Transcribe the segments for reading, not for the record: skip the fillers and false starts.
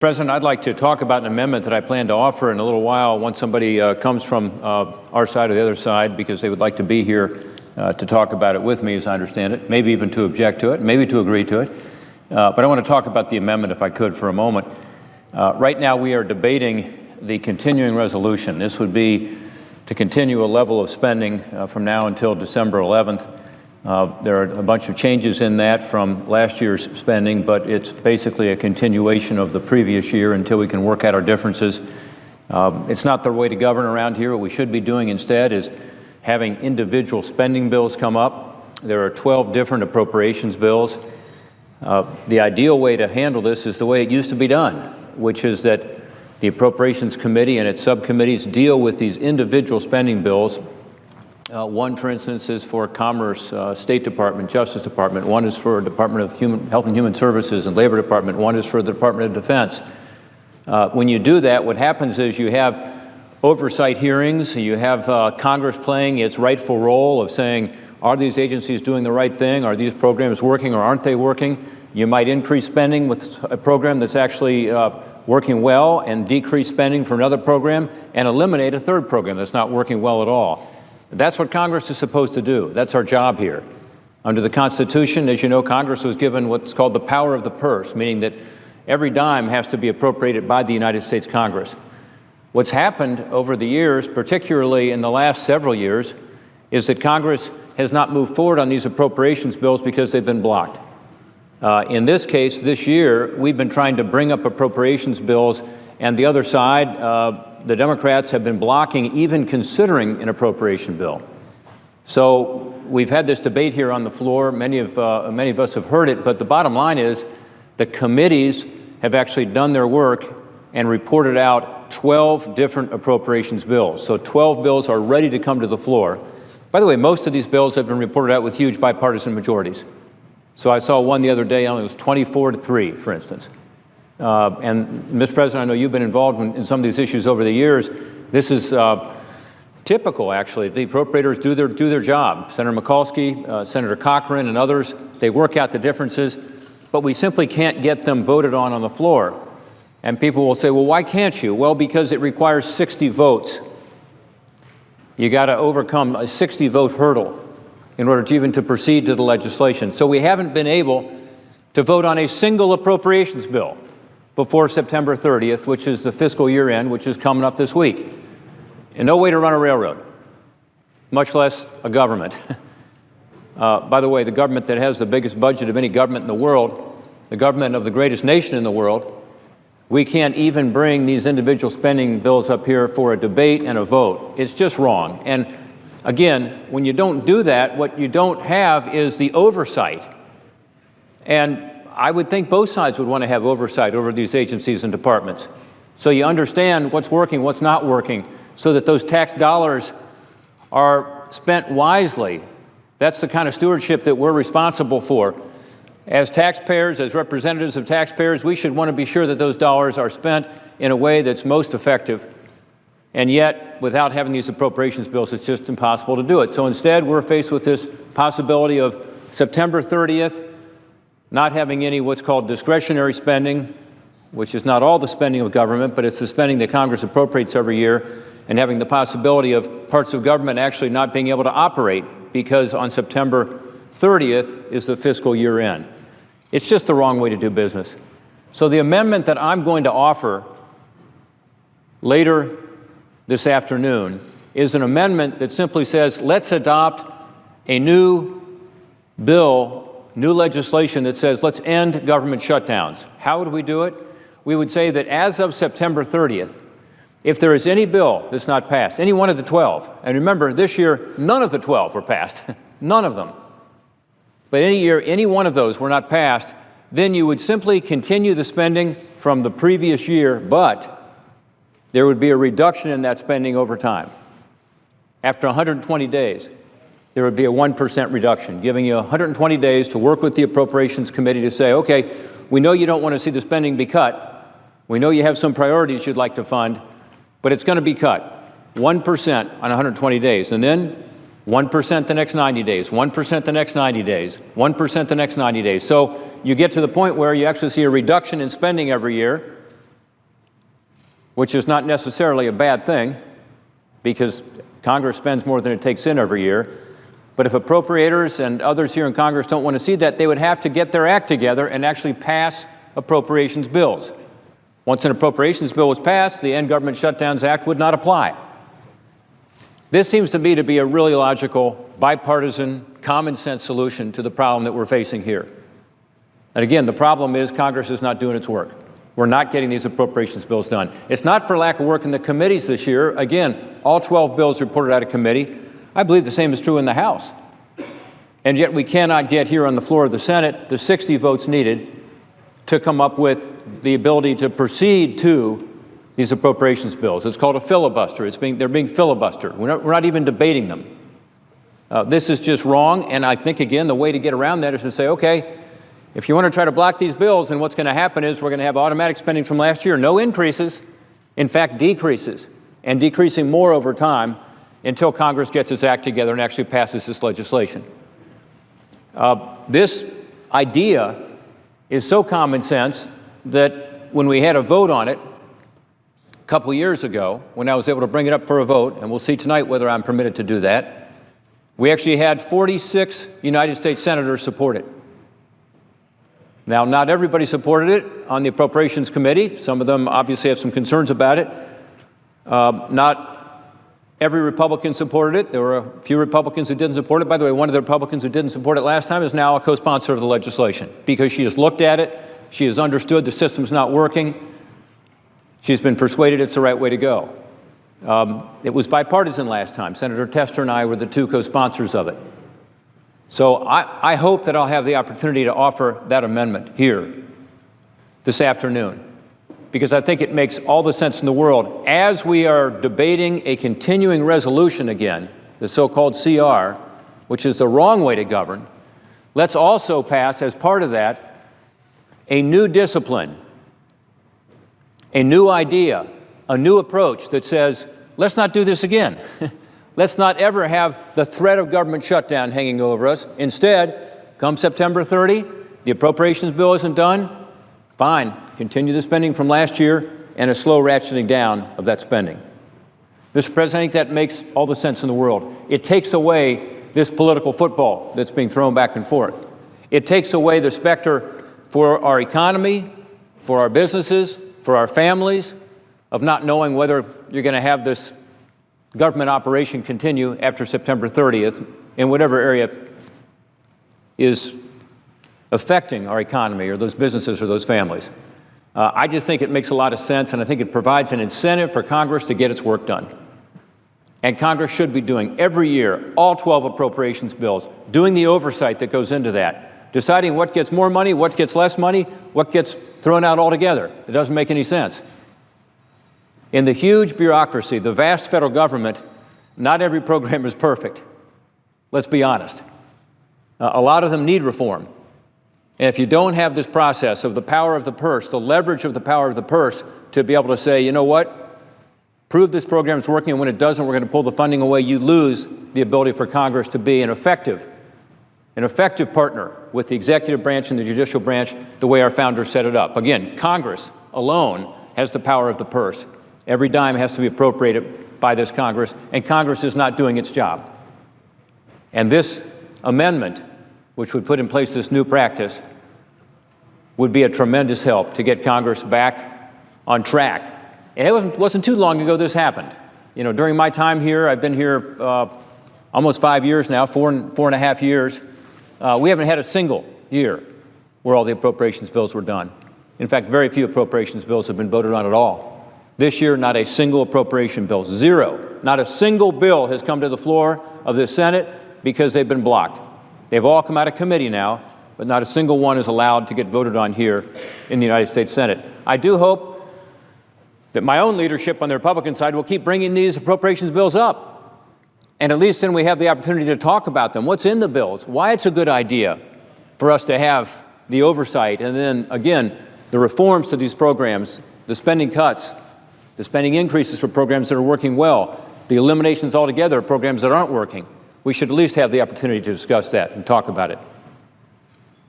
President, I'd like to talk about an amendment that I plan to offer in a little while once somebody comes from our side or the other side, because they would like to be here to talk about it with me, as I understand it, maybe even to object to it, maybe to agree to it. But I want to talk about the amendment, if I could, for a moment. Right now, we are debating the continuing resolution. This would be to continue a level of spending from now until December 11th. There are a bunch of changes in that from last year's spending, but it's basically a continuation of the previous year until we can work out our differences. It's not the way to govern around here. What we should be doing instead is having individual spending bills come up. There are 12 different appropriations bills. The ideal way to handle this is the way it used to be done, which is that the Appropriations Committee and its subcommittees deal with these individual spending bills. One, for instance, is for Commerce, State Department, Justice Department. One is for Department of Health and Human Services and Labor Department. One is for the Department of Defense. When you do that, what happens is you have oversight hearings. You have Congress playing its rightful role of saying, are these agencies doing the right thing? Are these programs working or aren't they working? You might increase spending with a program that's actually working well and decrease spending for another program and eliminate a third program that's not working well at all. That's what Congress is supposed to do. That's our job here. Under the Constitution, as you know, Congress was given what's called the power of the purse, meaning that every dime has to be appropriated by the United States Congress. What's happened over the years, particularly in the last several years, is that Congress has not moved forward on these appropriations bills because they've been blocked. In this case, this year, we've been trying to bring up appropriations bills, and the other side, the Democrats have been blocking even considering an appropriation bill. So we've had this debate here on the floor. Many of us have heard it, but the bottom line is the committees have actually done their work and reported out 12 different appropriations bills. So 12 bills are ready to come to the floor. By the way, most of these bills have been reported out with huge bipartisan majorities. So I saw one the other day, it was 24-3, for instance. And, Mr. President, I know you've been involved in some of these issues over the years. This is typical, actually. The appropriators do their job. Senator Mikulski, Senator Cochran, and others, they work out the differences, but we simply can't get them voted on the floor. And people will say, well, why can't you? Well, because it requires 60 votes. You got to overcome a 60-vote hurdle in order to even proceed to the legislation. So we haven't been able to vote on a single appropriations bill before September 30th, which is the fiscal year end, which is coming up this week. And no way to run a railroad, much less a government. By the way, the government that has the biggest budget of any government in the world, the government of the greatest nation in the world, we can't even bring these individual spending bills up here for a debate and a vote. It's just wrong. And again, when you don't do that, what you don't have is the oversight. And I would think both sides would want to have oversight over these agencies and departments. So you understand what's working, what's not working, so that those tax dollars are spent wisely. That's the kind of stewardship that we're responsible for. As taxpayers, as representatives of taxpayers, we should want to be sure that those dollars are spent in a way that's most effective. And yet, without having these appropriations bills, it's just impossible to do it. So instead, we're faced with this possibility of September 30th, not having any what's called discretionary spending, which is not all the spending of government, but it's the spending that Congress appropriates every year, and having the possibility of parts of government actually not being able to operate because on September 30th is the fiscal year end. It's just the wrong way to do business. So the amendment that I'm going to offer later this afternoon is an amendment that simply says, let's adopt a new bill, new legislation that says, let's end government shutdowns. How would we do it? We would say that as of September 30th, if there is any bill that's not passed, any one of the 12, and remember, this year, none of the 12 were passed, none of them. But any year, any one of those were not passed, then you would simply continue the spending from the previous year, but there would be a reduction in that spending over time. After 120 days, there would be a 1% reduction, giving you 120 days to work with the Appropriations Committee to say, okay, we know you don't want to see the spending be cut. We know you have some priorities you'd like to fund, but it's going to be cut 1% on 120 days. And then 1% the next 90 days, 1% the next 90 days, 1% the next 90 days. So you get to the point where you actually see a reduction in spending every year, which is not necessarily a bad thing because Congress spends more than it takes in every year. But if appropriators and others here in Congress don't want to see that, they would have to get their act together and actually pass appropriations bills. Once an appropriations bill was passed, the End Government Shutdowns Act would not apply. This seems to me to be a really logical, bipartisan, common sense solution to the problem that we're facing here. And again, the problem is Congress is not doing its work. We're not getting these appropriations bills done. It's not for lack of work in the committees this year. Again, all 12 bills reported out of committee. I believe the same is true in the House. And yet we cannot get here on the floor of the Senate the 60 votes needed to come up with the ability to proceed to these appropriations bills. It's called a filibuster. They're being filibustered. We're not even debating them. This is just wrong, and I think, again, the way to get around that is to say, okay, if you want to try to block these bills, then what's going to happen is we're going to have automatic spending from last year, no increases, in fact, decreases, and decreasing more over time until Congress gets its act together and actually passes this legislation. This idea is so common sense that when we had a vote on it a couple years ago, when I was able to bring it up for a vote, and we'll see tonight whether I'm permitted to do that, we actually had 46 United States senators support it. Now, not everybody supported it on the Appropriations Committee. Some of them obviously have some concerns about it. Not every Republican supported it. There were a few Republicans who didn't support it. By the way, one of the Republicans who didn't support it last time is now a co-sponsor of the legislation because she has looked at it, she has understood the system's not working, she's been persuaded it's the right way to go. It was bipartisan last time. Senator Tester and I were the two co-sponsors of it. So I hope that I'll have the opportunity to offer that amendment here this afternoon, because I think it makes all the sense in the world. As we are debating a continuing resolution again, the so-called CR, which is the wrong way to govern, let's also pass, as part of that, a new discipline, a new idea, a new approach that says, let's not do this again. Let's not ever have the threat of government shutdown hanging over us. Instead, come September 30, the appropriations bill isn't done, fine, continue the spending from last year and a slow ratcheting down of that spending. Mr. President, I think that makes all the sense in the world. It takes away this political football that's being thrown back and forth. It takes away the specter for our economy, for our businesses, for our families, of not knowing whether you're going to have this government operation continue after September 30th in whatever area is affecting our economy or those businesses or those families. I just think it makes a lot of sense, and I think it provides an incentive for Congress to get its work done. And Congress should be doing every year, all 12 appropriations bills, doing the oversight that goes into that, deciding what gets more money, what gets less money, what gets thrown out altogether. It doesn't make any sense. In the huge bureaucracy, the vast federal government, not every program is perfect. Let's be honest. A lot of them need reform. And if you don't have this process of the power of the purse, the leverage of the power of the purse to be able to say, you know what, prove this program is working, and when it doesn't, we're going to pull the funding away, you lose the ability for Congress to be an effective partner with the executive branch and the judicial branch the way our founders set it up. Again, Congress alone has the power of the purse. Every dime has to be appropriated by this Congress, and Congress is not doing its job. And this amendment, which would put in place this new practice, would be a tremendous help to get Congress back on track. And it wasn't too long ago this happened. You know, during my time here, I've been here almost 5 years now, four and a half years. We haven't had a single year where all the appropriations bills were done. In fact, very few appropriations bills have been voted on at all. This year, not a single appropriation bill, zero. Not a single bill has come to the floor of the Senate because they've been blocked. They've all come out of committee now, but not a single one is allowed to get voted on here in the United States Senate. I do hope that my own leadership on the Republican side will keep bringing these appropriations bills up. And at least then we have the opportunity to talk about them. What's in the bills? Why it's a good idea for us to have the oversight. And then, again, the reforms to these programs, the spending cuts, the spending increases for programs that are working well, the eliminations altogether of programs that aren't working. We should at least have the opportunity to discuss that and talk about it.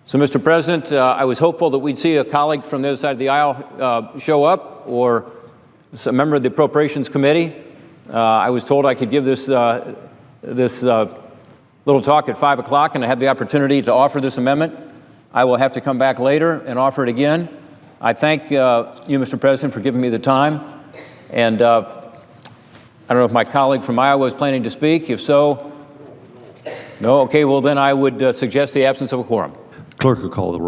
So, Mr. President, I was hopeful that we'd see a colleague from the other side of the aisle show up, or a member of the Appropriations Committee. I was told I could give this little talk at 5 o'clock, and I have the opportunity to offer this amendment. I will have to come back later and offer it again. I thank you, Mr. President, for giving me the time. And I don't know if my colleague from Iowa is planning to speak. If so, no? Okay, well, then I would suggest the absence of a quorum. Clerk will call the roll.